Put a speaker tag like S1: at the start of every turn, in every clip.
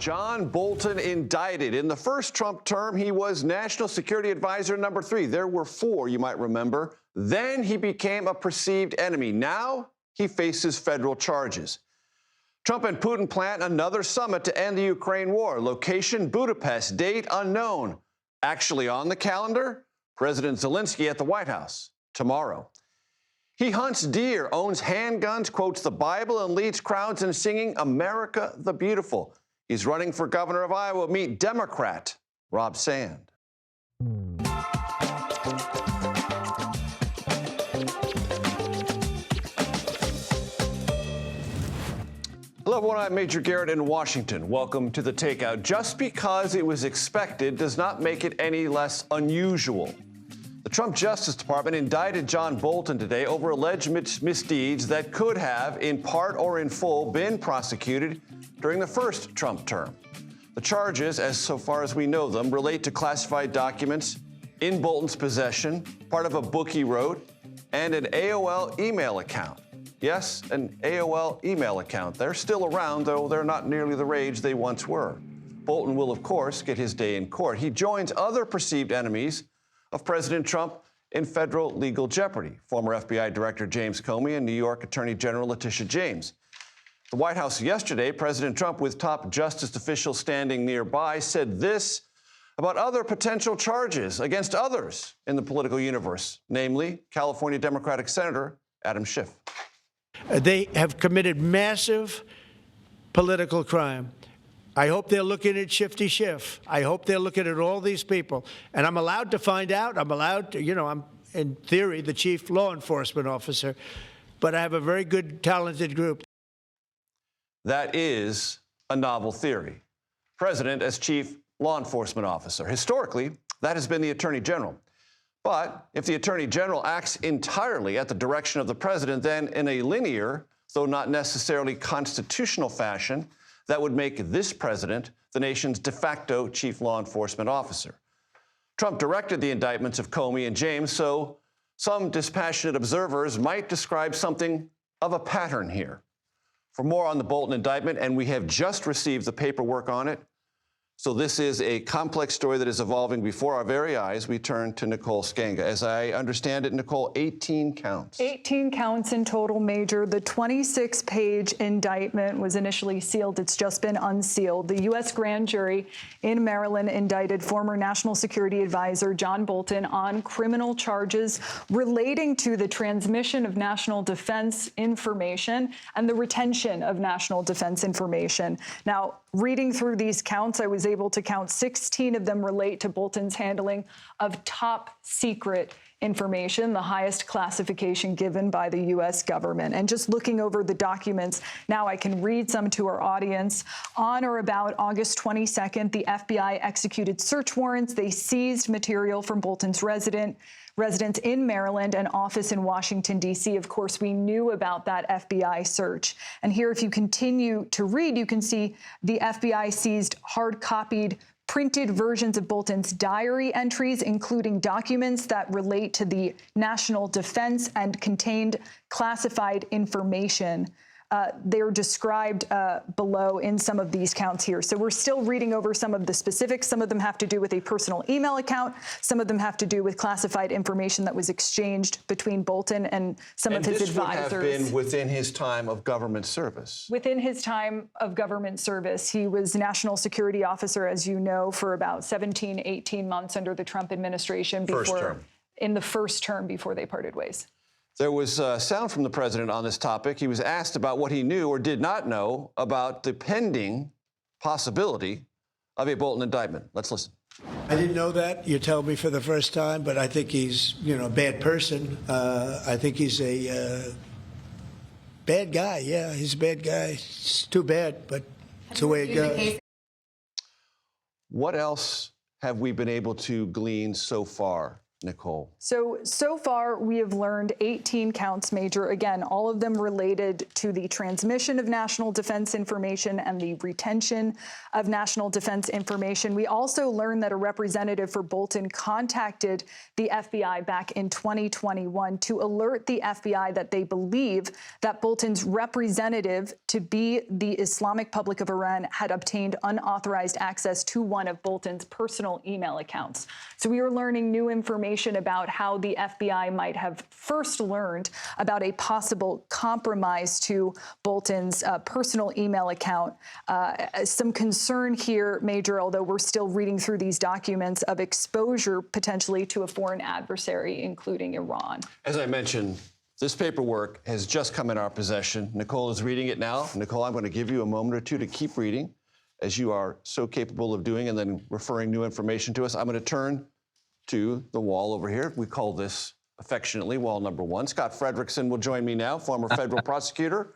S1: John Bolton indicted. In the first Trump term, he was National Security Advisor number 3. There were 4, you might remember. Then he became a perceived enemy. Now he faces federal charges. Trump and Putin plan another summit to end the Ukraine war. Location, Budapest. Date, unknown. Actually on the calendar, President Zelensky at the White House tomorrow. He hunts deer, owns handguns, quotes the Bible, and leads crowds in singing America the Beautiful. He's running for governor of Iowa. Meet Democrat Rob Sand. Hello, everyone. I'm Major Garrett in Washington. Welcome to the Takeout. Just because it was expected does not make it any less unusual. The Trump Justice Department indicted John Bolton today over alleged misdeeds that could have, in part or in full, been prosecuted during the first Trump term. The charges, as so far as we know them, relate to classified documents in Bolton's possession, part of a book he wrote, and an AOL email account. Yes, an AOL email account. They're still around, though they're not nearly the rage they once were. Bolton will, of course, get his day in court. He joins other perceived enemies of President Trump in federal legal jeopardy. Former FBI Director James Comey and New York Attorney General Letitia James. The White House yesterday, President Trump, with top justice officials standing nearby, said this about other potential charges against others in the political universe, namely California Democratic Senator Adam Schiff.
S2: They have committed massive political crime. I hope they're looking at Shifty Schiff. I hope they're looking at all these people. And I'm allowed to find out. I'm allowed to, I'm, in theory, the chief law enforcement officer. But I have a very good, talented group.
S1: That is a novel theory. President as chief law enforcement officer. Historically, that has been the attorney general. But if the attorney general acts entirely at the direction of the president, then in a linear, though not necessarily constitutional fashion, that would make this president the nation's de facto chief law enforcement officer. Trump directed the indictments of Comey and James, so some dispassionate observers might describe something of a pattern here. For more on the Bolton indictment, and we have just received the paperwork on it, so this is a complex story that is evolving before our very eyes. We turn to Nicole Skanga. As I understand it, Nicole, 18 counts.
S3: 18 counts in total, Major. The 26-page indictment was initially sealed. It's just been unsealed. The U.S. grand jury in Maryland indicted former National Security Advisor John Bolton on criminal charges relating to the transmission of national defense information and the retention of national defense information. Now, reading through these counts, I was able to count 16 of them relate to Bolton's handling of top secret information, the highest classification given by the U.S. government. And just looking over the documents, now I can read some to our audience. On or about August 22nd, the FBI executed search warrants. They seized material from Bolton's residence in Maryland and office in Washington, D.C. Of course, we knew about that FBI search. And here, if you continue to read, you can see the FBI seized hard-copied printed versions of Bolton's diary entries, including documents that relate to the national defense and contained classified information. They're described below in some of these counts here. So we're still reading over some of the specifics. Some of them have to do with a personal email account. Some of them have to do with classified information that was exchanged between Bolton and some of his advisors.
S1: Would have been within his time of government service.
S3: Within his time of government service. He was National Security Officer, as you know, for about 17, 18 months under the Trump administration in the first term before they parted ways.
S1: There was sound from the president on this topic. He was asked about what he knew or did not know about the pending possibility of a Bolton indictment. Let's listen.
S2: I didn't know that. You tell me for the first time, but I think he's, a bad person. I think he's a bad guy. Yeah, he's a bad guy. It's too bad, but it's the way it goes.
S1: What else have we been able to glean so far, Nicole?
S3: So far, we have learned 18 counts, Major. Again, all of them related to the transmission of national defense information and the retention of national defense information. We also learned that a representative for Bolton contacted the FBI back in 2021 to alert the FBI that they believe that Bolton's representative to be the Islamic Republic of Iran had obtained unauthorized access to one of Bolton's personal email accounts. So we are learning new information about how the FBI might have first learned about a possible compromise to Bolton's personal email account. Some concern here, Major, although we're still reading through these documents, of exposure potentially to a foreign adversary, including Iran.
S1: As I mentioned, this paperwork has just come in our possession. Nicole is reading it now. Nicole, I'm going to give you a moment or two to keep reading, as you are so capable of doing, and then referring new information to us. I'm going to turn to the wall over here. We call this affectionately wall number one. Scott Frederickson will join me now, former federal prosecutor.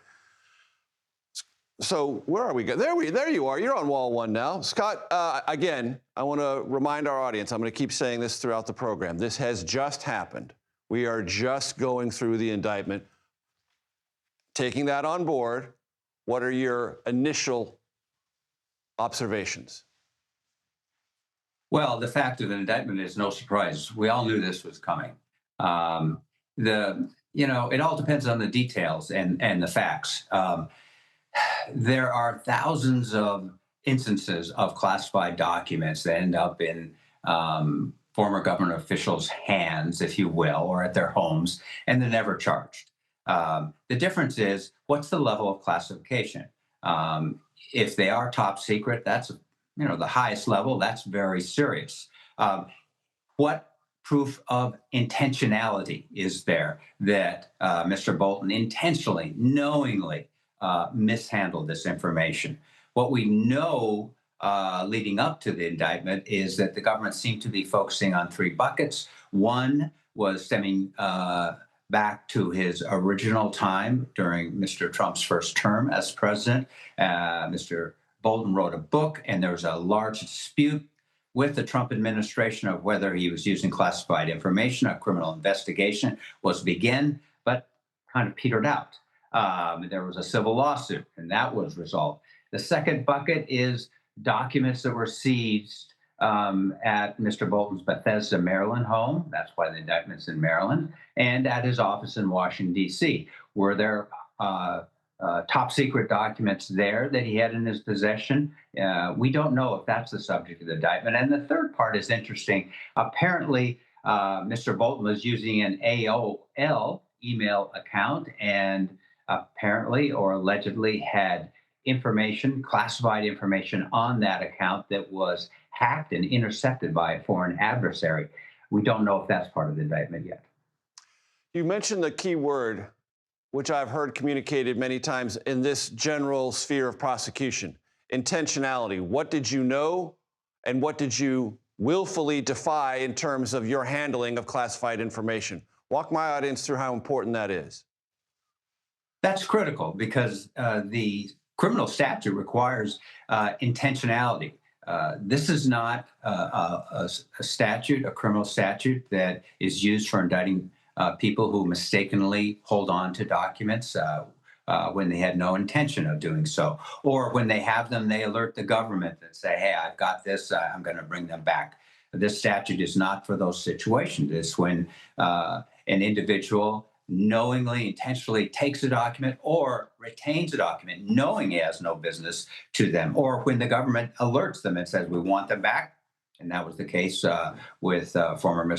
S1: So where are we? There you are. You're on wall one now. Scott, again, I want to remind our audience, I'm going to keep saying this throughout the program. This has just happened. We are just going through the indictment. Taking that on board, what are your initial observations?
S4: Well, the fact of the indictment is no surprise. We all knew this was coming. It all depends on the details and the facts. There are thousands of instances of classified documents that end up in former government officials' hands, if you will, or at their homes, and they're never charged. The difference is, what's the level of classification? If they are top secret, that's the highest level, that's very serious. What proof of intentionality is there that Mr. Bolton intentionally, knowingly mishandled this information? What we know leading up to the indictment is that the government seemed to be focusing on three buckets. One was stemming back to his original time during Mr. Trump's first term as president. Mr. Bolton wrote a book, and there was a large dispute with the Trump administration of whether he was using classified information. A criminal investigation was begun, but kind of petered out. There was a civil lawsuit, and that was resolved. The second bucket is documents that were seized at Mr. Bolton's Bethesda, Maryland home. That's why the indictment's in Maryland, and at his office in Washington, D.C. Were there top secret documents there that he had in his possession? We don't know if that's the subject of the indictment. And the third part is interesting. Apparently, Mr. Bolton was using an AOL email account, and apparently or allegedly had information, classified information on that account that was hacked and intercepted by a foreign adversary. We don't know if that's part of the indictment yet.
S1: You mentioned the key word, which I've heard communicated many times in this general sphere of prosecution: intentionality. What did you know, and what did you willfully defy in terms of your handling of classified information? Walk my audience through how important that is.
S4: That's critical because the criminal statute requires intentionality. This is not a statute, a criminal statute that is used for indicting people who mistakenly hold on to documents when they had no intention of doing so. Or when they have them, they alert the government and say, hey, I've got this, I'm going to bring them back. This statute is not for those situations. It's when an individual knowingly, intentionally takes a document or retains a document knowing he has no business to them, or when the government alerts them and says, we want them back. And that was the case with former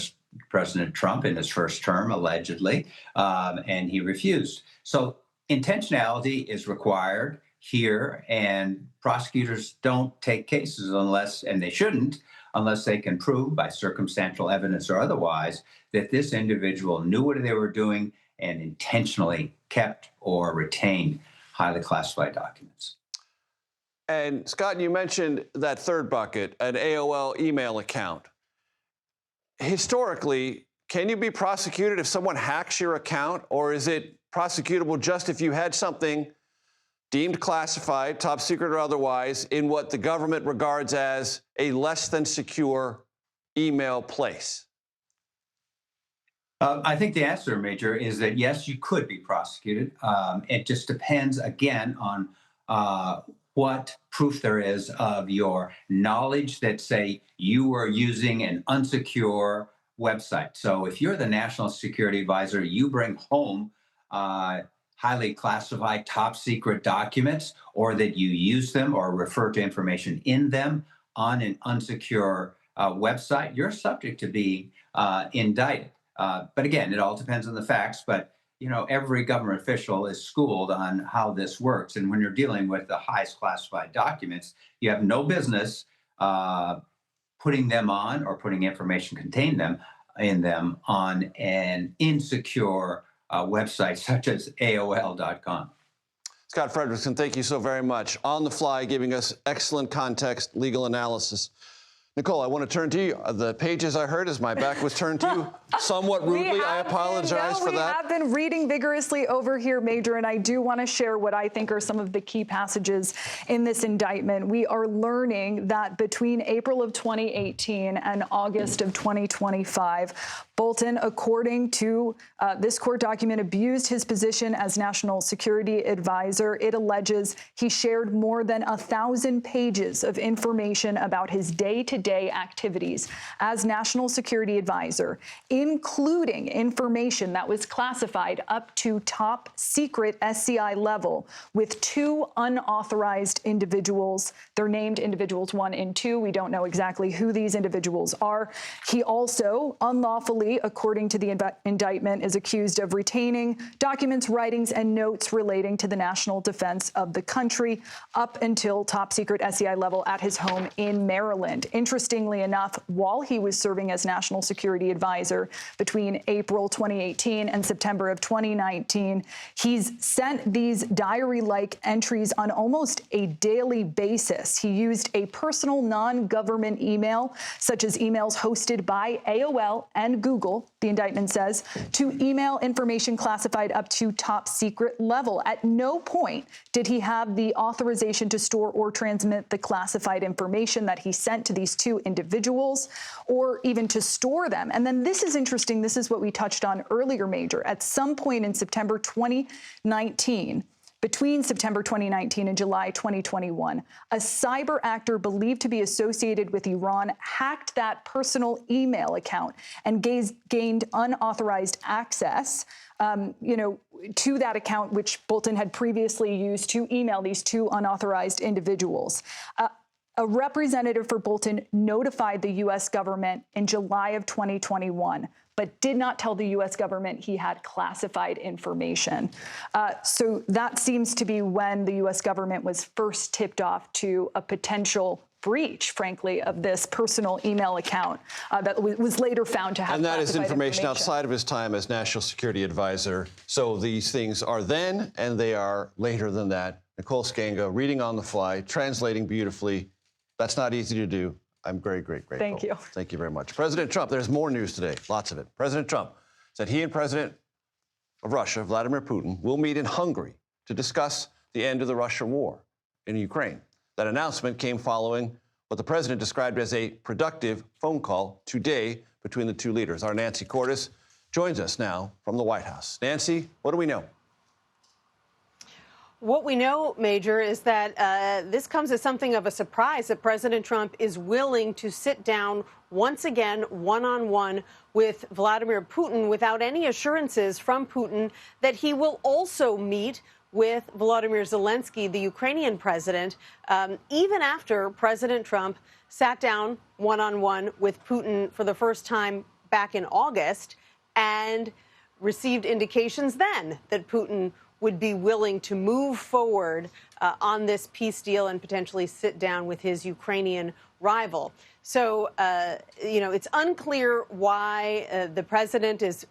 S4: President Trump in his first term, allegedly, and he refused. So intentionality is required here, and prosecutors don't take cases unless, and they shouldn't, unless they can prove by circumstantial evidence or otherwise that this individual knew what they were doing and intentionally kept or retained highly classified documents.
S1: And Scott, you mentioned that third bucket, an AOL email account. Historically, can you be prosecuted if someone hacks your account, or is it prosecutable just if you had something deemed classified, top secret or otherwise, in what the government regards as a less than secure email place?
S4: I think the answer, Major, is that yes, you could be prosecuted. It just depends, again, on what proof there is of your knowledge that, say, you were using an unsecure website. So if you're the national security advisor, you bring home highly classified, top secret documents, or that you use them or refer to information in them on an unsecure website, you're subject to being indicted. But again, it all depends on the facts. But every government official is schooled on how this works. And when you're dealing with the highest classified documents, you have no business putting them on or putting information contained in them on an insecure website such as AOL.com.
S1: Scott Frederickson, thank you so very much. On the fly, giving us excellent context, legal analysis. Nicole, I want to turn to you. The pages I heard as my back was turned to you somewhat rudely. I apologize for that.
S3: We have been reading vigorously over here, Major, and I do want to share what I think are some of the key passages in this indictment. We are learning that between April of 2018 and August of 2025, Bolton, according to this court document, abused his position as national security advisor. It alleges he shared more than 1,000 pages of information about his day-to-day activities as national security advisor, including information that was classified up to top secret SCI level with 2 unauthorized individuals. They're named individuals 1 and 2. We don't know exactly who these individuals are. He also unlawfully, according to the indictment, is accused of retaining documents, writings, and notes relating to the national defense of the country up until top secret SCI level at his home in Maryland. Interestingly enough, while he was serving as national security advisor between April 2018 and September of 2019, he's sent these diary-like entries on almost a daily basis. He used a personal non-government email, such as emails hosted by AOL and Google, the indictment says, to email information classified up to top secret level. At no point did he have the authorization to store or transmit the classified information that he sent to these 2 individuals, or even to store them. And then this is interesting. This is what we touched on earlier, Major. At some point in September 2019, between September 2019 and July 2021, a cyber actor believed to be associated with Iran hacked that personal email account and gained unauthorized access to that account, which Bolton had previously used to email these 2 unauthorized individuals. A representative for Bolton notified the U.S. government in July of 2021, but did not tell the U.S. government he had classified information. So that seems to be when the U.S. government was first tipped off to a potential breach, frankly, of this personal email account that was later found to have.
S1: And that is information outside of his time as national security advisor. So these things are then and they are later than that. Nicole Sganga, reading on the fly, translating beautifully. That's not easy to do. I'm very grateful.
S3: Thank you.
S1: Thank you very much. President Trump, there's more news today, lots of it. President Trump said he and President of Russia, Vladimir Putin, will meet in Hungary to discuss the end of the Russian war in Ukraine. That announcement came following what the president described as a productive phone call today between the 2 leaders. Our Nancy Cordes joins us now from the White House. Nancy, what do we know?
S5: What we know, Major, is that this comes as something of a surprise that President Trump is willing to sit down once again, one-on-one with Vladimir Putin without any assurances from Putin that he will also meet with Volodymyr Zelensky, the Ukrainian president, even after President Trump sat down one-on-one with Putin for the first time back in August and received indications then that Putin would be willing to move forward on this peace deal and potentially sit down with his Ukrainian rival. So, it's unclear why the president is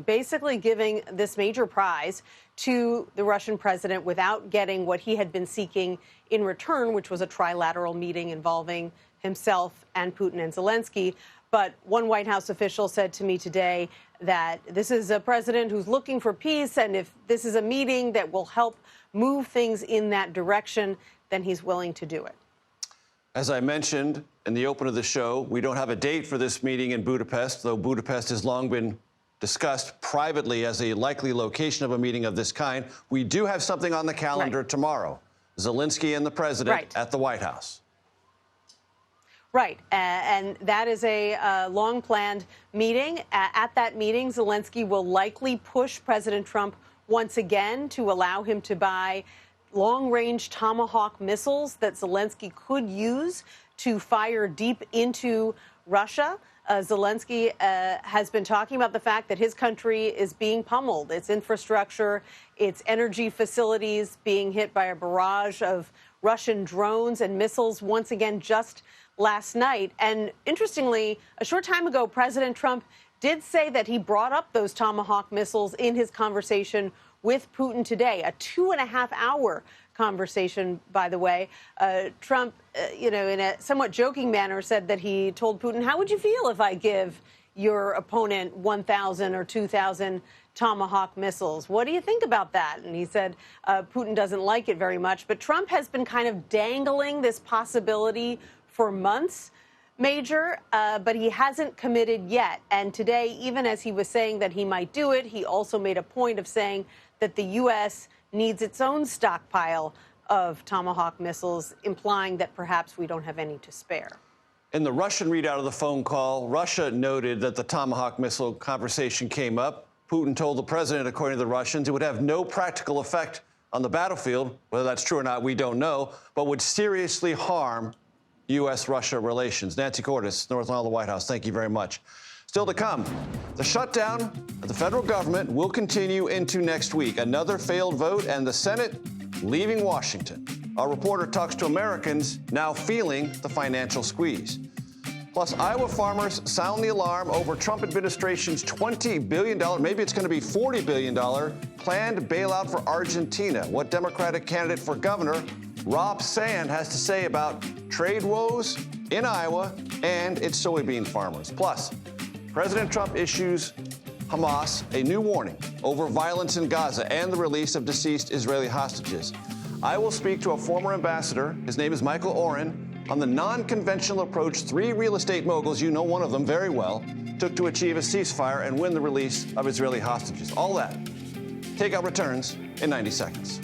S5: basically giving this major prize to the Russian president without getting what he had been seeking in return, which was a trilateral meeting involving himself and Putin and Zelensky. But one White House official said to me today that this is a president who's looking for peace, and if this is a meeting that will help move things in that direction, then he's willing to do it.
S1: As I mentioned in the open of the show, we don't have a date for this meeting in Budapest, though Budapest has long been discussed privately as a likely location of a meeting of this kind. We do have something on the calendar tomorrow. Zelensky and the president at the White House.
S5: Right. And that is a long-planned meeting. At that meeting, Zelensky will likely push President Trump once again to allow him to buy long-range Tomahawk missiles that Zelensky could use to fire deep into Russia. Zelensky has been talking about the fact that his country is being pummeled, its infrastructure, its energy facilities being hit by a barrage of Russian drones and missiles once again just last night. And interestingly, a short time ago, President Trump did say that he brought up those Tomahawk missiles in his conversation with Putin today, a 2.5-hour conversation, by the way. Trump, in a somewhat joking manner, said that he told Putin, how would you feel if I give your opponent 1,000 or 2,000 Tomahawk missiles? What do you think about that? And he said Putin doesn't like it very much. But Trump has been kind of dangling this possibility for months, Major, but he hasn't committed yet. And today, even as he was saying that he might do it, he also made a point of saying that the U.S. needs its own stockpile of Tomahawk missiles, implying that perhaps we don't have any to spare.
S1: In the Russian readout of the phone call, Russia noted that the Tomahawk missile conversation came up. Putin told the president, according to the Russians, it would have no practical effect on the battlefield. Whether that's true or not, we don't know, but would seriously harm U.S.-Russia relations. Nancy Cordes, North Lawn of the White House, thank you very much. Still to come, the shutdown of the federal government will continue into next week. Another failed vote and the Senate leaving Washington. Our reporter talks to Americans now feeling the financial squeeze. Plus, Iowa farmers sound the alarm over Trump administration's $20 billion, maybe it's going to be $40 billion, planned bailout for Argentina. What Democratic candidate for governor Rob Sand has to say about trade woes in Iowa and its soybean farmers. Plus, President Trump issues Hamas a new warning over violence in Gaza and the release of deceased Israeli hostages. I will speak to a former ambassador, his name is Michael Oren, on the non-conventional approach 3 real estate moguls, you know one of them very well, took to achieve a ceasefire and win the release of Israeli hostages. All that. Takeout returns in 90 seconds.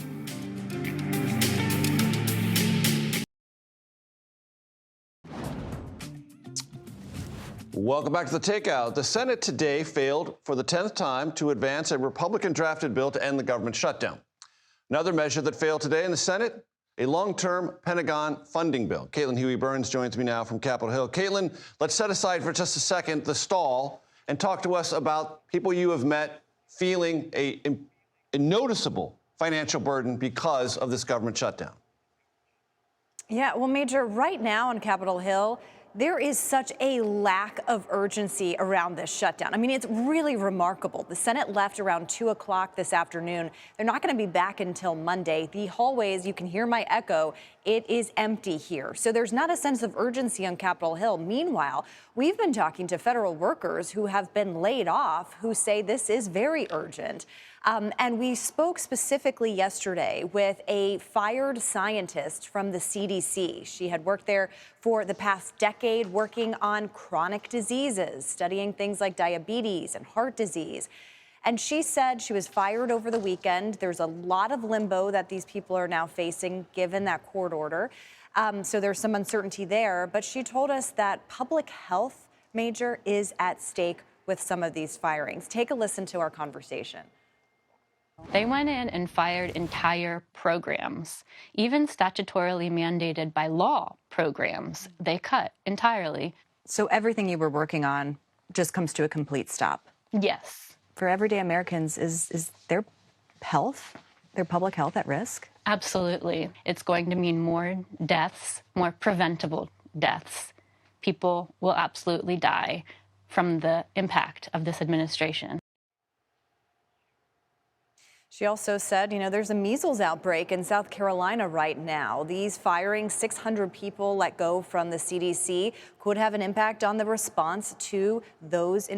S1: Welcome back to the Takeout. The Senate today failed for the 10th time to advance a Republican-drafted bill to end the government shutdown. Another measure that failed today in the Senate, a long-term Pentagon funding bill. Caitlin Huey-Burns joins me now from Capitol Hill. Caitlin, let's set aside for just a second the stall and talk to us about people you have met feeling a noticeable financial burden because of this government shutdown.
S6: Yeah, well, Major, right now on Capitol Hill, there is such a lack of urgency around this shutdown. I mean, it's really remarkable. The Senate left around 2 o'clock this afternoon. They're not going to be back until Monday. The hallways, you can hear my echo, it is empty here. So there's not a sense of urgency on Capitol Hill. Meanwhile, we've been talking to federal workers who have been laid off who say this is very urgent. And we spoke specifically yesterday with a fired scientist from the CDC. She had worked there for the past decade, working on chronic diseases, studying things like diabetes and heart disease. And she said she was fired over the weekend. There's a lot of limbo that these people are now facing, given that court order. So there's some uncertainty there. But she told us that public health, Major, is at stake with some of these firings. Take a listen to our conversation.
S7: They went in and fired entire programs, even statutorily mandated by law programs. They cut entirely.
S6: So everything you were working on just comes to a complete stop.
S7: Yes.
S6: For everyday Americans, is their health, their public health at risk?
S7: Absolutely. It's going to mean more deaths, more preventable deaths. People will absolutely die from the impact of this administration.
S6: She also said, there's a measles outbreak in South Carolina right now. These firings, 600 people let go from the CDC, could have an impact on the response to those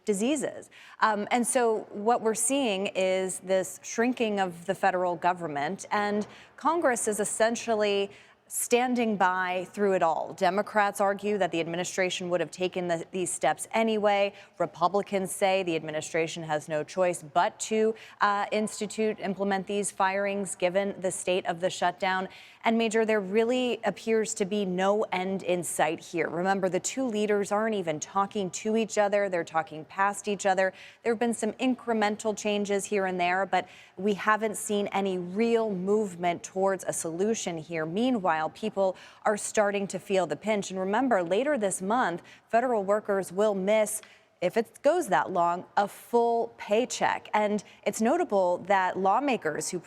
S6: diseases. And so what we're seeing is this shrinking of the federal government, and Congress is essentially standing by through it all. Democrats argue that the administration would have taken these steps anyway. Republicans say the administration has no choice but to implement these firings given the state of the shutdown. And Major, there really appears to be no end in sight here. Remember, the two leaders aren't even talking to each other. They're talking past each other. There have been some incremental changes here and there, but we haven't seen any real movement towards a solution here. Meanwhile, people are starting to feel the pinch. And remember, later this month, federal workers will miss, if it goes that long, a full paycheck. And it's notable that lawmakers who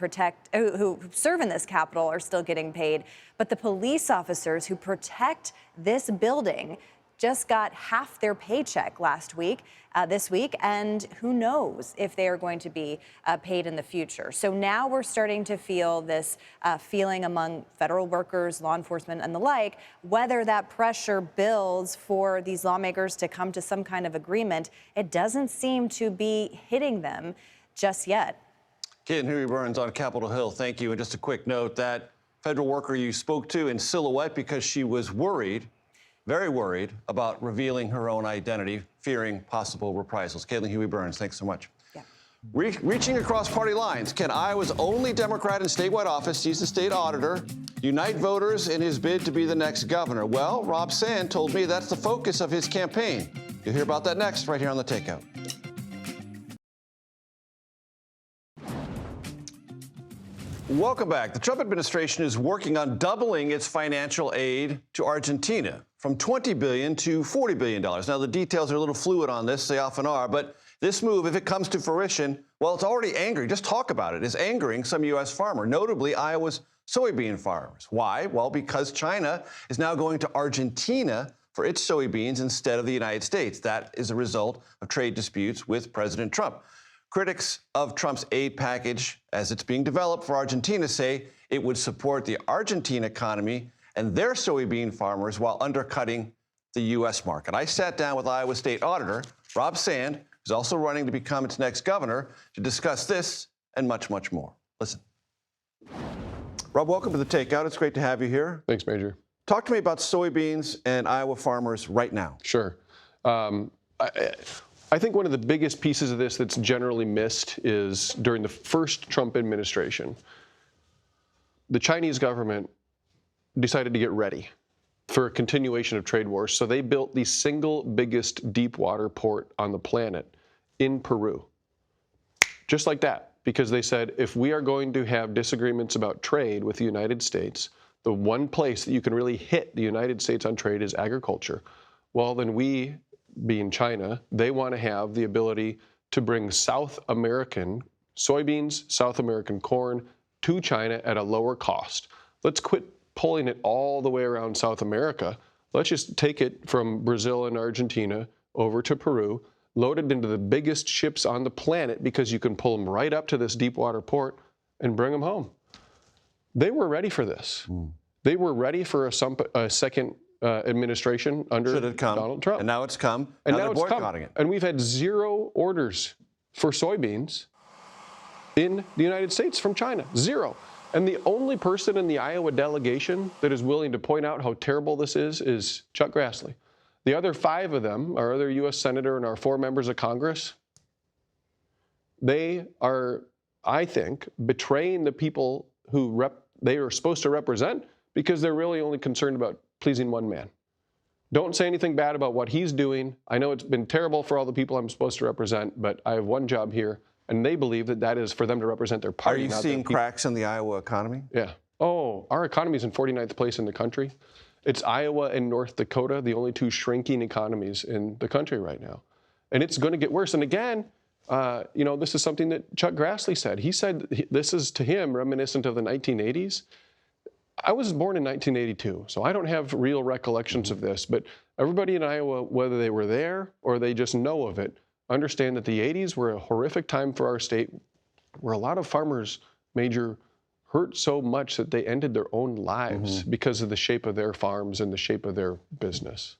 S6: serve in this Capitol are still getting paid, but the police officers who protect this building just got half their paycheck this week, and who knows if they are going to be paid in the future. So now we're starting to feel this feeling among federal workers, law enforcement, and the like, whether that pressure builds for these lawmakers to come to some kind of agreement. It doesn't seem to be hitting them just yet.
S1: Kate Huey Burns on Capitol Hill, thank you. And just a quick note, that federal worker you spoke to in silhouette because she was worried, very worried about revealing her own identity, fearing possible reprisals. Caitlin Huey Burns, thanks so much.
S6: Yeah.
S1: Reaching across party lines, can Iowa's only Democrat in statewide office, he's the state auditor, unite voters in his bid to be the next governor? Well, Rob Sand told me that's the focus of his campaign. You'll hear about that next, right here on The Takeout. Welcome back. The Trump administration is working on doubling its financial aid to Argentina from $20 billion to $40 billion. Now, the details are a little fluid on this, they often are, but this move, if it comes to fruition, well, it's already angry, just talk about it, is angering some U.S. farmers, notably Iowa's soybean farmers. Why? Well, because China is now going to Argentina for its soybeans instead of the United States. That is a result of trade disputes with President Trump. Critics of Trump's aid package, as it's being developed for Argentina, say it would support the Argentine economy and their soybean farmers while undercutting the U.S. market. I sat down with Iowa State Auditor Rob Sand, who's also running to become its next governor, to discuss this and much, much more. Listen. Rob, welcome to The Takeout. It's great to have you here.
S8: Thanks, Major.
S1: Talk to me about soybeans and Iowa farmers right now.
S8: Sure. I think one of the biggest pieces of this that's generally missed is during the first Trump administration, the Chinese government decided to get ready for a continuation of trade wars. So they built the single biggest deep water port on the planet in Peru. Just like that, because they said, if we are going to have disagreements about trade with the United States, the one place that you can really hit the United States on trade is agriculture. Well, then we, being China, they want to have the ability to bring South American soybeans, South American corn to China at a lower cost. Let's quit pulling it all the way around South America. Let's just take it from Brazil and Argentina over to Peru, load it into the biggest ships on the planet because you can pull them right up to this deep water port and bring them home. They were ready for this. They were ready for a second administration under Donald Trump.
S1: And now it's come.
S8: And
S1: now they're boycotting it.
S8: And we've had 0 orders for soybeans in the United States from China. 0. And the only person in the Iowa delegation that is willing to point out how terrible this is Chuck Grassley. The other 5 of them, our other U.S. Senator and our 4 members of Congress, they are, I think, betraying the people who they are supposed to represent because they're really only concerned about pleasing one man. Don't say anything bad about what he's doing. I know it's been terrible for all the people I'm supposed to represent, but I have one job here, and they believe that that is for them to represent their party.
S1: Are you seeing cracks in the Iowa economy?
S8: Yeah. Oh, our economy is in 49th place in the country. It's Iowa and North Dakota, the only 2 shrinking economies in the country right now. And it's going to get worse. And again, this is something that Chuck Grassley said. He said this is, to him, reminiscent of the 1980s. I was born in 1982, so I don't have real recollections of this, but everybody in Iowa, whether they were there or they just know of it, understand that the 80s were a horrific time for our state, where a lot of farmers, Major, hurt so much that they ended their own lives because of the shape of their farms and the shape of their business.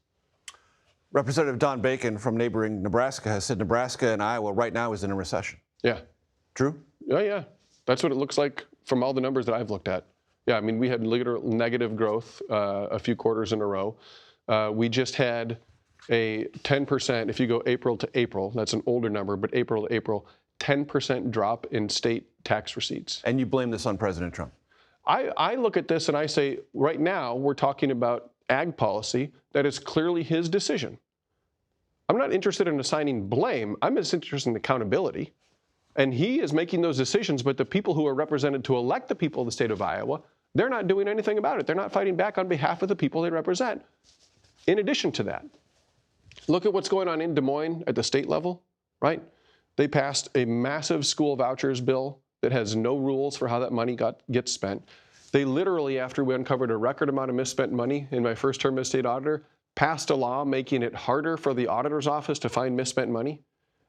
S1: Representative Don Bacon from neighboring Nebraska has said Nebraska and Iowa right now is in a recession.
S8: Yeah.
S1: True?
S8: Yeah. That's what it looks like from all the numbers that I've looked at. Yeah, I mean, we had literal negative growth a few quarters in a row. We just had a 10%, if you go April to April, that's an older number, but April to April, 10% drop in state tax receipts.
S1: And you blame this on President Trump?
S8: I look at this and I say, right now, we're talking about ag policy that is clearly his decision. I'm not interested in assigning blame. I'm just interested in accountability. And he is making those decisions, but the people who are represented to elect the people of the state of Iowa, they're not doing anything about it. They're not fighting back on behalf of the people they represent. In addition to that, look at what's going on in Des Moines at the state level, right? They passed a massive school vouchers bill that has no rules for how that money gets spent. They literally, after we uncovered a record amount of misspent money in my first term as state auditor, passed a law making it harder for the auditor's office to find misspent money.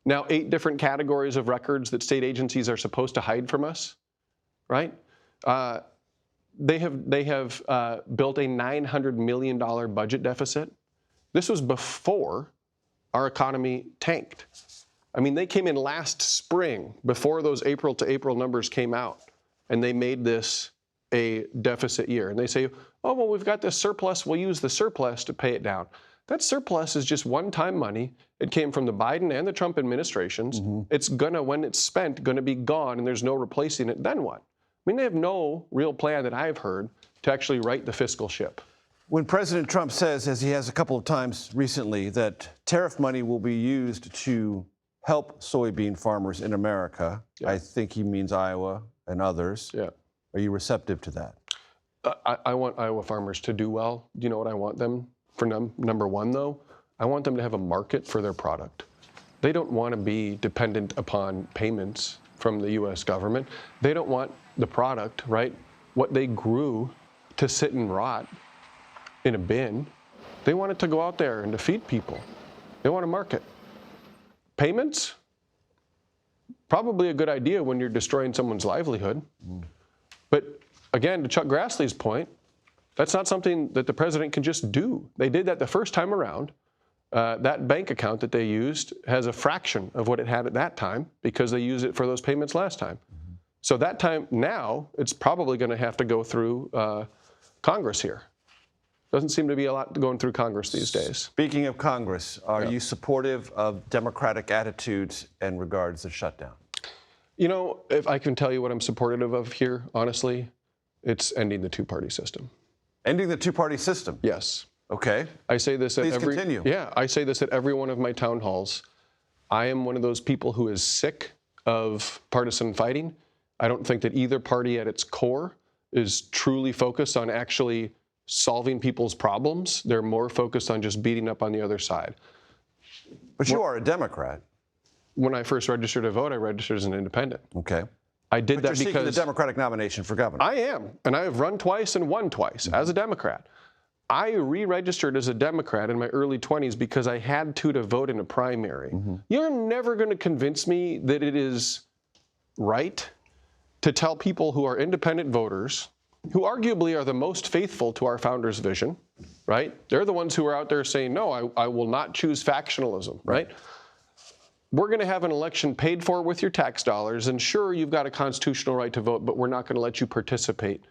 S8: Now, 8 different categories of records that state agencies are supposed to hide from us, right? They have built a $900 million budget deficit. This was before our economy tanked. I mean, they came in last spring, before those April to April numbers came out, and they made this a deficit year. And they say, oh, well, we've got this surplus. We'll use the surplus to pay it down. That surplus is just one-time money. It came from the Biden and the Trump administrations. It's gonna, when it's spent, gonna be gone, and there's no replacing it. Then what? I mean, they have no real plan that I've heard to actually right the fiscal ship.
S1: When President Trump says, as he has a couple of times recently, that tariff money will be used to help soybean farmers in America, I think he means Iowa and others.
S8: Yeah.
S1: Are you receptive to that?
S8: I want Iowa farmers to do well. Do you know what I want them for? Number one, though, I want them to have a market for their product. They don't want to be dependent upon payments from the U.S. government. They don't want the product, right, what they grew, to sit and rot in a bin. They want it to go out there and to feed people. They want a market. Payments? Probably a good idea when you're destroying someone's livelihood. But again, to Chuck Grassley's point, that's not something that the president can just do. They did that the first time around. That bank account that they used has a fraction of what it had at that time because they used it for those payments last time. So that time now, it's probably going to have to go through Congress here. Doesn't seem to be a lot going through Congress these days.
S1: Speaking of Congress, are you supportive of Democratic attitudes in regards to shutdown?
S8: You know, if I can tell you what I'm supportive of here, honestly, it's ending the two-party system.
S1: Ending the two-party system?
S8: Yes.
S1: Okay.
S8: I say this at
S1: Please continue.
S8: Yeah, I say this at every one of my town halls. I am one of those people who is sick of partisan fighting. I don't think that either party at its core is truly focused on actually solving people's problems. They're more focused on just beating up on the other side.
S1: But you are a Democrat.
S8: When I first registered to vote, I registered as an independent.
S1: Okay.
S8: I did
S1: But
S8: that
S1: you're seeking
S8: because
S1: the Democratic nomination for governor.
S8: I am, and I have run twice and won twice as a Democrat. I re-registered as a Democrat in my early 20s because I had to vote in a primary. You're never going to convince me that it is right to tell people who are independent voters, who arguably are the most faithful to our founders' vision, right? They're the ones who are out there saying, no, I will not choose factionalism, right? We're going to have an election paid for with your tax dollars, and sure, you've got a constitutional right to vote, but we're not going to let you participate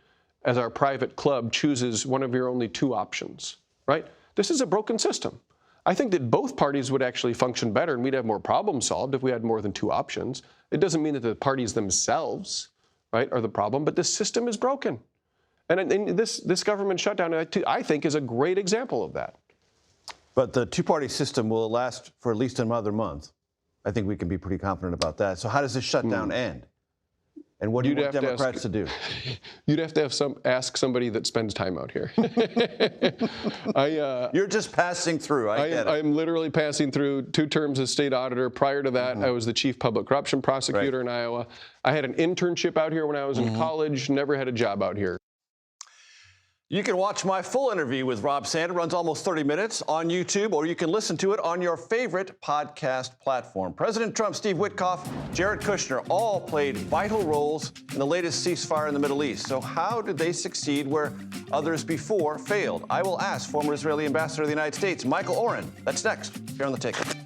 S8: as our private club chooses one of your only 2 options, right? This is a broken system. I think that both parties would actually function better and we'd have more problems solved if we had more than 2 options. It doesn't mean that the parties themselves, right, are the problem, but the system is broken. And this government shutdown, I think, is a great example of that.
S1: But the two-party system will last for at least another month. I think we can be pretty confident about that. So how does this shutdown end? And what do you want Democrats to do?
S8: You'd have to ask somebody that spends time out here.
S1: You're just passing through. I get it.
S8: I'm literally passing through 2 terms as state auditor. Prior to that, I was the chief public corruption prosecutor in Iowa. I had an internship out here when I was in college, never had a job out here.
S1: You can watch my full interview with Rob Sand. It runs almost 30 minutes on YouTube, or you can listen to it on your favorite podcast platform. President Trump, Steve Witkoff, Jared Kushner all played vital roles in the latest ceasefire in the Middle East. So how did they succeed where others before failed? I will ask former Israeli ambassador to the United States, Michael Oren. That's next here on The Takeout.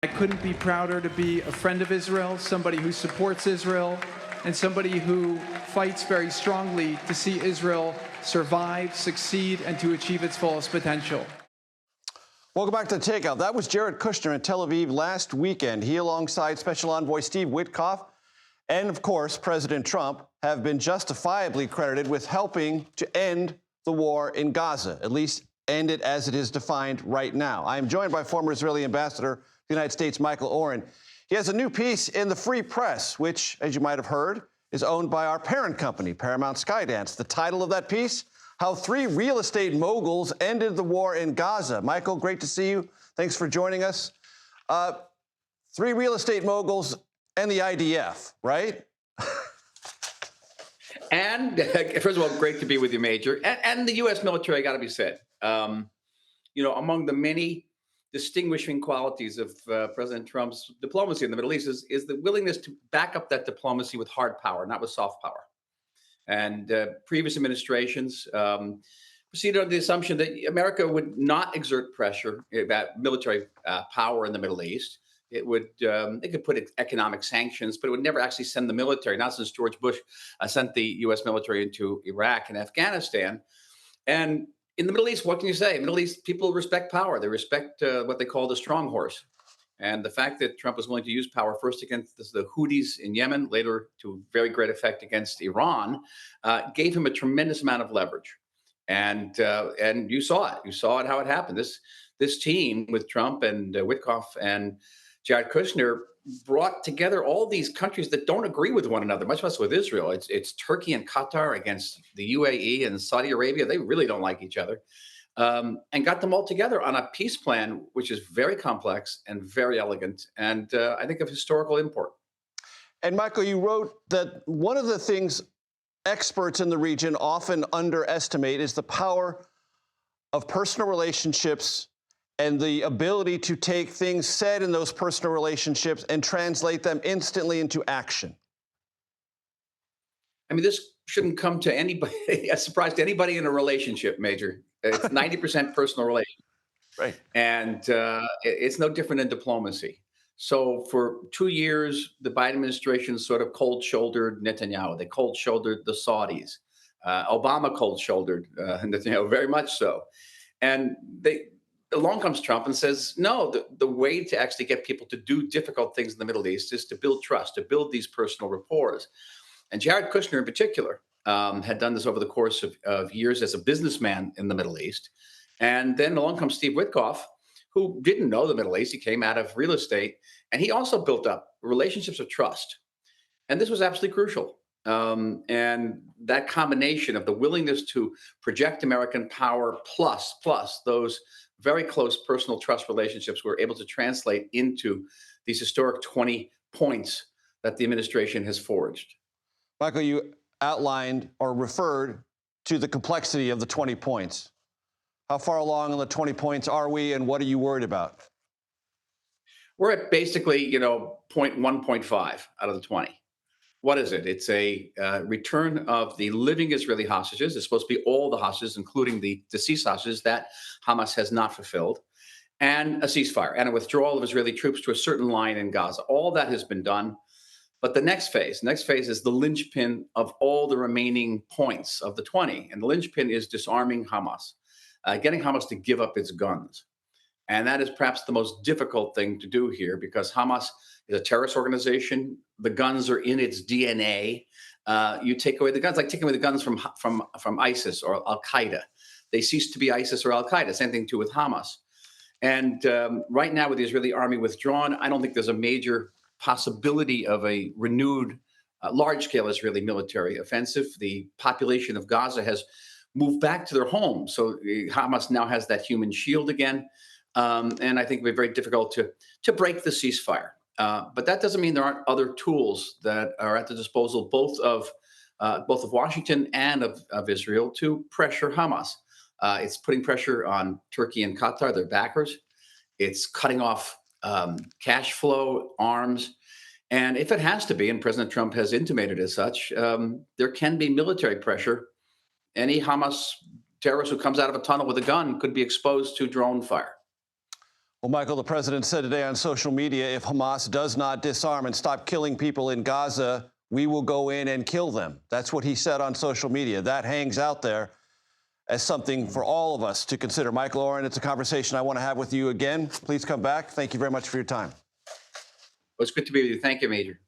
S9: I couldn't be prouder to be a friend of Israel, somebody who supports Israel, and somebody who fights very strongly to see Israel survive, succeed, and to achieve its fullest potential.
S1: Welcome back to Takeout. That was Jared Kushner in Tel Aviv last weekend. He, alongside Special Envoy Steve Witkoff and, of course, President Trump, have been justifiably credited with helping to end the war in Gaza, at least end it as it is defined right now. I am joined by former Israeli ambassador to the United States, Michael Oren. He has a new piece in the Free Press, which, as you might have heard, is owned by our parent company, Paramount Skydance. The title of that piece: How 3 Real Estate Moguls Ended the War in Gaza. Michael, great to see you. Thanks for joining us. 3 real estate moguls and the IDF, right?
S10: And first of all, great to be with you, Major. And the U.S. military, got to be said. You know, among the many distinguishing qualities of President Trump's diplomacy in the Middle East is the willingness to back up that diplomacy with hard power, not with soft power. And previous administrations proceeded on the assumption that America would not exert pressure about military power in the Middle East. It could put economic sanctions, but it would never actually send the military, not since George Bush sent the U.S. military into Iraq and Afghanistan. And in the Middle East, what can you say? Middle East people respect power. They respect what they call the strong horse. And the fact that Trump was willing to use power first against the Houthis in Yemen, later to very great effect against Iran, gave him a tremendous amount of leverage. And you saw it. You saw it how it happened. This team with Trump and Witkoff and Jared Kushner brought together all these countries that don't agree with one another, much less with Israel. It's Turkey and Qatar against the UAE and Saudi Arabia. They really don't like each other. And got them all together on a peace plan, which is very complex and very elegant, and I think of historical import.
S1: And Michael, you wrote that one of the things experts in the region often underestimate is the power of personal relationships and the ability to take things said in those personal relationships and translate them instantly into action.
S10: I mean, this shouldn't come to anybody, a surprise to anybody in a relationship, Major. It's 90% personal relationship.
S1: Right.
S10: And it's no different in diplomacy. So for 2 years, the Biden administration sort of cold-shouldered Netanyahu. They cold-shouldered the Saudis. Obama cold-shouldered Netanyahu, very much so. And along comes Trump and says, no, the way to actually get people to do difficult things in the Middle East is to build trust, to build these personal rapport. And Jared Kushner in particular had done this over the course of years as a businessman in the Middle East. And then along comes Steve Witkoff, who didn't know the Middle East. He came out of real estate, and he also built up relationships of trust. And this was absolutely crucial. And that combination of the willingness to project American power plus those very close personal trust relationships were able to translate into these historic 20 points that the administration has forged.
S1: Michael, you outlined or referred to the complexity of the 20 points. How far along on the 20 points are we, and what are you worried about?
S10: We're at basically, point 1.5 out of the 20. What is it? It's a return of the living Israeli hostages. It's supposed to be all the hostages, including the deceased hostages that Hamas has not fulfilled, and a ceasefire and a withdrawal of Israeli troops to a certain line in Gaza. All that has been done. But the next phase is the linchpin of all the remaining points of the 20. And the linchpin is disarming Hamas, getting Hamas to give up its guns. And that is perhaps the most difficult thing to do here, because Hamas is a terrorist organization. The guns are in its DNA. You take away the guns, like taking away the guns from ISIS or Al-Qaeda. They cease to be ISIS or Al-Qaeda. Same thing too with Hamas. And right now with the Israeli army withdrawn, I don't think there's a major possibility of a renewed large-scale Israeli military offensive. The population of Gaza has moved back to their homes. So Hamas now has that human shield again. And I think it would be very difficult to break the ceasefire. But that doesn't mean there aren't other tools that are at the disposal both of Washington and of Israel to pressure Hamas. It's putting pressure on Turkey and Qatar, their backers. It's cutting off cash flow, arms. And if it has to be, and President Trump has intimated as such, there can be military pressure. Any Hamas terrorist who comes out of a tunnel with a gun could be exposed to drone fire.
S1: Well, Michael, the president said today on social media, if Hamas does not disarm and stop killing people in Gaza, We will go in and kill them. That's what he said on social media. That hangs out there as something for all of us to consider. Michael Oren, it's a conversation I want to have with you again. Please come back. Thank you very much for your time.
S10: Well, it's good to be with you. Thank you, Major.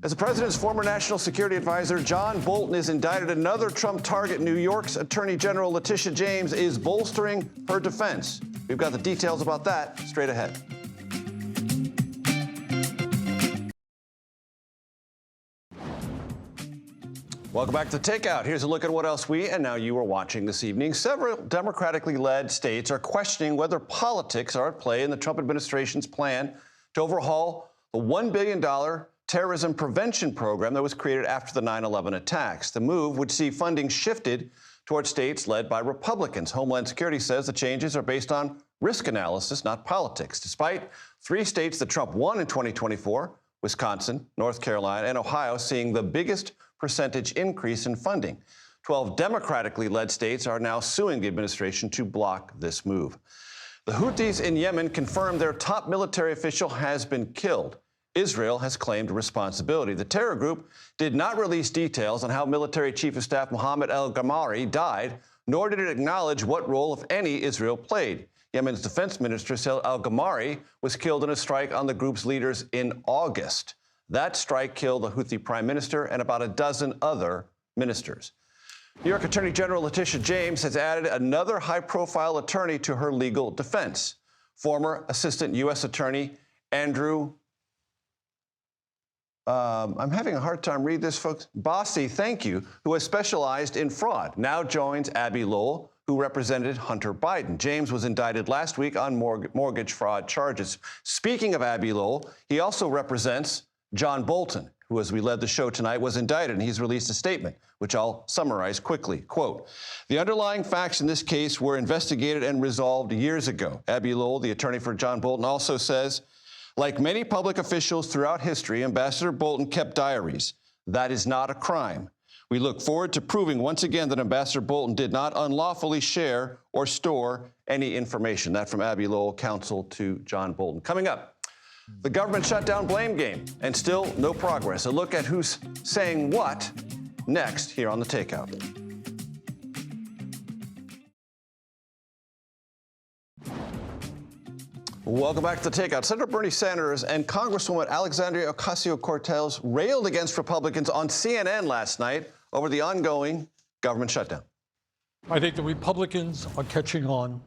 S1: As the president's former national security advisor, John Bolton, is indicted, another Trump target. New York's Attorney General Letitia James is bolstering her defense. We've got the details about that straight ahead. Welcome back to Takeout. Here's a look at what else we and now you are watching this evening. Several democratically led states are questioning whether politics are at play in the Trump administration's plan to overhaul the $1 billion terrorism prevention program that was created after the 9/11 attacks. The move would see funding shifted towards states led by Republicans. Homeland Security says the changes are based on risk analysis, not politics. Despite 3 states that Trump won in 2024, Wisconsin, North Carolina, and Ohio, seeing the biggest percentage increase in funding. 12 democratically led states are now suing the administration to block this move. The Houthis in Yemen confirmed their top military official has been killed. Israel has claimed responsibility. The terror group did not release details on how military chief of staff Mohammed al-Gamari died, nor did it acknowledge what role, if any, Israel played. Yemen's defense minister said al-Gamari was killed in a strike on the group's leaders in August. That strike killed the Houthi prime minister and about a dozen other ministers. New York Attorney General Letitia James has added another high-profile attorney to her legal defense. Former Assistant U.S. Attorney Andrew, I'm having a hard time reading this, folks. Bossie, thank you, who has specialized in fraud, now joins Abbe Lowell, who represented Hunter Biden. James was indicted last week on mortgage fraud charges. Speaking of Abbe Lowell, he also represents John Bolton, who, as we led the show tonight, was indicted, and he's released a statement, which I'll summarize quickly. Quote, the underlying facts in this case were investigated and resolved years ago. Abbe Lowell, the attorney for John Bolton, also says, like many public officials throughout history, Ambassador Bolton kept diaries. That is not a crime. We look forward to proving once again that Ambassador Bolton did not unlawfully share or store any information. That from Abbe Lowell, counsel to John Bolton. Coming up, the government shutdown blame game, and still no progress. A look at who's saying what next here on The Takeout. Welcome back to The Takeout. Senator Bernie Sanders and Congresswoman Alexandria Ocasio-Cortez railed against Republicans on CNN last night over the ongoing government shutdown.
S11: I think the Republicans are catching on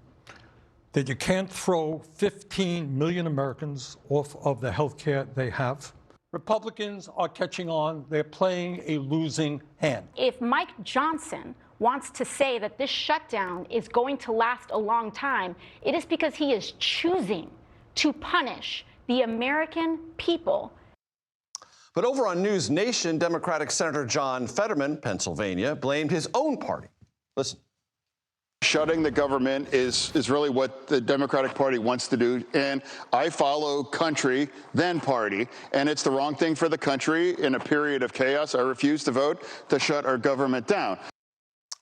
S11: that you can't throw 15 million Americans off of the health care they have. Republicans are catching on. They're playing a losing hand.
S12: If Mike Johnson wants to say that this shutdown is going to last a long time, it is because he is choosing to punish the American people.
S1: But over on News Nation, Democratic Senator John Fetterman, Pennsylvania, blamed his own party. Listen.
S13: Shutting the government is really what the Democratic Party wants to do. And I follow country, then party. And it's the wrong thing for the country in a period of chaos. I refuse to vote to shut our government down.
S1: I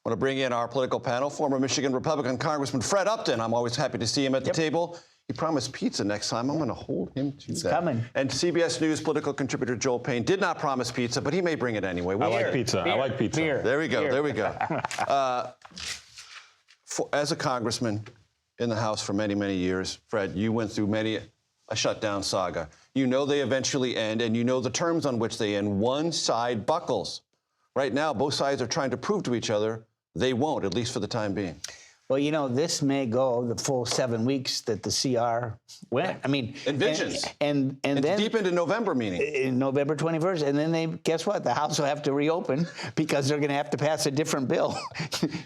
S1: want to bring in our political panel, former Michigan Republican Congressman Fred Upton. I'm always happy to see him at the table. He promised pizza next time. I'm going to hold him to that.
S14: It's coming.
S1: And CBS News political contributor Joel Payne did not promise pizza, but he may bring it anyway.
S15: I like pizza. I like pizza.
S14: Beer.
S1: There we go.
S14: Beer.
S1: There we go. As a congressman in the House for many, many years, Fred, you went through many a shutdown saga. You know they eventually end, and you know the terms on which they end. One side buckles. Right now, both sides are trying to prove to each other they won't, at least for the time being.
S14: Well, you know, this may go the full 7 weeks that the CR went. I mean,
S1: envisions.
S14: And then
S1: deep into November, meaning
S14: in November 21st, and then they guess what? The House will have to reopen because they're going to have to pass a different bill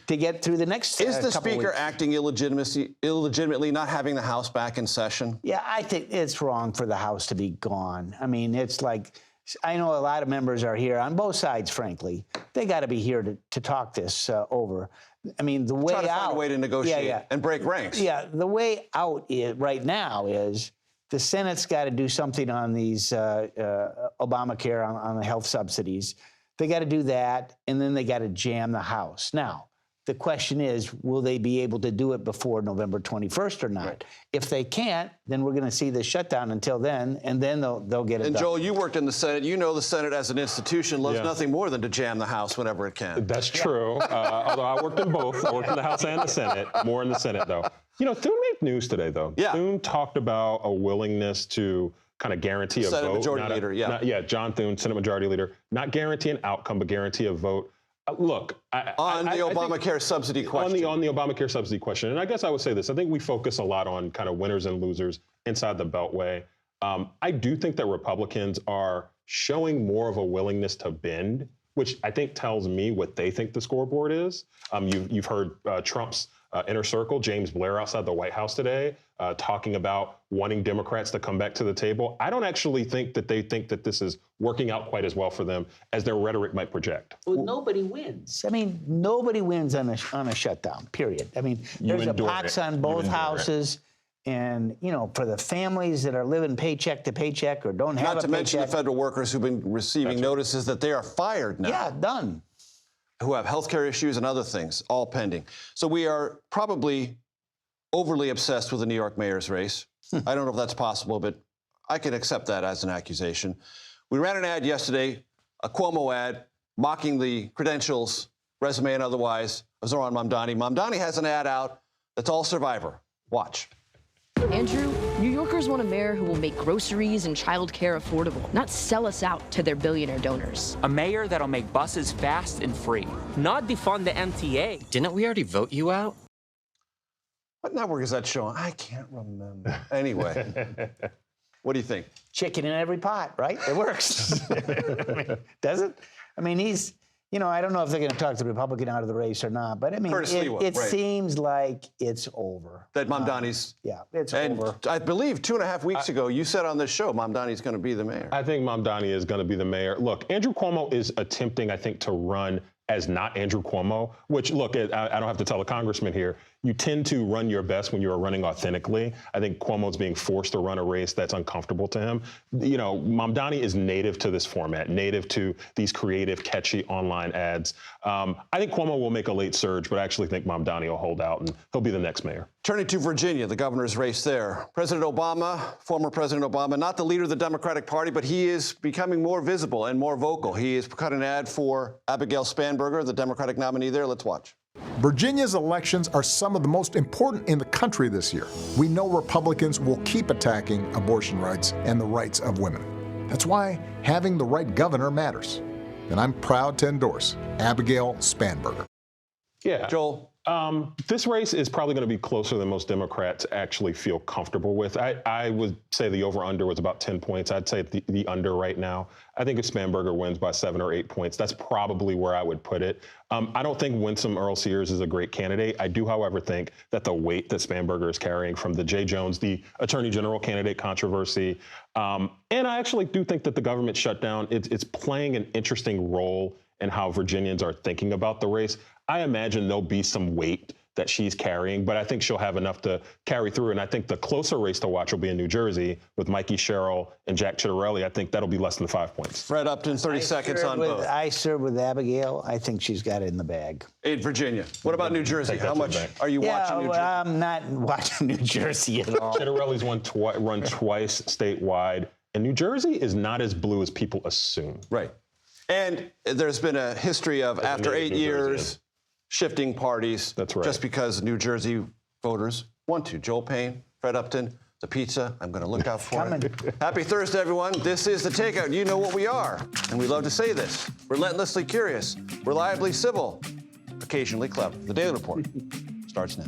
S14: to get through the next.
S1: Is the
S14: couple
S1: Speaker
S14: weeks.
S1: acting illegitimately, not having the House back in session?
S14: Yeah, I think it's wrong for the House to be gone. I mean, it's like. I know a lot of members are here on both sides, frankly. They got to be here to talk this over. I mean, the way
S1: Try to
S14: out.
S1: find a way to negotiate and break ranks.
S14: Yeah, the way out right now is the Senate's got to do something on these Obamacare, on the health subsidies. They got to do that, and then they got to jam the House. Now, The question is, will they be able to do it before November 21st or not?
S1: Right.
S14: If they can't, then we're going to see the shutdown until then, and then they'll get it
S1: And
S14: done.
S1: Joel, you worked in the Senate. You know the Senate as an institution loves nothing more than to jam the House whenever it can.
S15: That's true. Although I worked in both. I worked in the House and the Senate. More in the Senate, though. You know, Thune made news today, though.
S1: Yeah.
S15: Thune talked about a willingness to kind of guarantee a
S1: Senate
S15: vote.
S1: Majority Leader,
S15: John Thune, Senate Majority Leader. Not guarantee an outcome, but guarantee a vote. Look,
S1: on the Obamacare subsidy question.
S15: On the Obamacare subsidy question. And I guess I would say this. I think we focus a lot on kind of winners and losers inside the Beltway. I do think that Republicans are showing more of a willingness to bend, which I think tells me what they think the scoreboard is. You've heard Trump's inner circle, James Blair, outside the White House today, talking about wanting Democrats to come back to the table. I don't actually think that they think that this is working out quite as well for them as their rhetoric might project.
S14: Well, nobody wins. I mean, nobody wins on a shutdown, period. I mean, there's a pox on both houses. And, you know, for the families that are living paycheck to paycheck or don't have a paycheck.
S1: Not to mention the federal workers who've been receiving notices that they are fired now.
S14: Yeah, done.
S1: Who have health care issues and other things, all pending. So we are probably overly obsessed with the New York mayor's race. I don't know if that's possible, but I can accept that as an accusation. We ran an ad yesterday, a Cuomo ad, mocking the credentials, resume and otherwise, of Zohran Mamdani. Mamdani has an ad out that's all Survivor. Watch.
S16: Andrew, New Yorkers want a mayor who will make groceries and childcare affordable, not sell us out to their billionaire donors.
S17: A mayor that'll make buses fast and free, not defund the MTA.
S18: Didn't we already vote you out?
S1: What network is that showing? I can't remember. Anyway, what do you think?
S14: Chicken in every pot, right? It works. I mean, does it? I mean, he's, you know, I don't know if they're going to talk the Republican out of the race or not, but I mean, it seems like it's over.
S1: That Mamdani's.
S14: Yeah, it's
S1: and
S14: over.
S1: I believe 2.5 weeks ago, you said on this show, Mamdani's going to be the mayor.
S15: I think Mamdani is going to be the mayor. Look, Andrew Cuomo is attempting, I think, to run as not Andrew Cuomo, which, look, I don't have to tell a congressman here, you tend to run your best when you're running authentically. I think Cuomo's being forced to run a race that's uncomfortable to him. You know, Mamdani is native to this format, native to these creative, catchy online ads. I think Cuomo will make a late surge, but I actually think Mamdani will hold out and he'll be the next mayor.
S1: Turning to Virginia, the governor's race there. President Obama, former President Obama, not the leader of the Democratic Party, but he is becoming more visible and more vocal. He has cut an ad for Abigail Spanberger, the Democratic nominee there. Let's watch.
S19: Virginia's elections are some of the most important in the country this year. We know Republicans will keep attacking abortion rights and the rights of women. That's why having the right governor matters. And I'm proud to endorse Abigail Spanberger.
S15: Yeah.
S1: Joel?
S15: This race is probably going to be closer than most Democrats actually feel comfortable with. I would say the over-under was about 10 points. I'd say the under right now. I think if Spanberger wins by 7 or 8 points, that's probably where I would put it. I don't think Winsome Earl Sears is a great candidate. I do, however, think that the weight that Spanberger is carrying from the Jay Jones, the Attorney General candidate controversy, and I actually do think that the government shutdown, it's playing an interesting role in how Virginians are thinking about the race. I imagine there'll be some weight that she's carrying, but I think she'll have enough to carry through. And I think the closer race to watch will be in New Jersey with Mikey Sherrill and Jack Ciattarelli. I think that'll be less than 5 points.
S1: Fred Upton, 30 seconds on both.
S14: I serve with Abigail. I think she's got it in the bag.
S1: In Virginia. What about New Jersey? How much are you watching New Jersey?
S14: I'm not watching New Jersey at all.
S15: Ciattarelli's run twice statewide, and New Jersey is not as blue as people assume.
S1: Right. And there's been a history of, after 8 years, shifting parties.
S15: That's right.
S1: Just because New Jersey voters want to. Joel Payne, Fred Upton, the pizza. I'm going to look out for it. Happy Thursday, everyone. This is The Takeout. You know what we are. And we love to say this. Relentlessly curious, reliably civil, occasionally clever. The Daily Report starts now.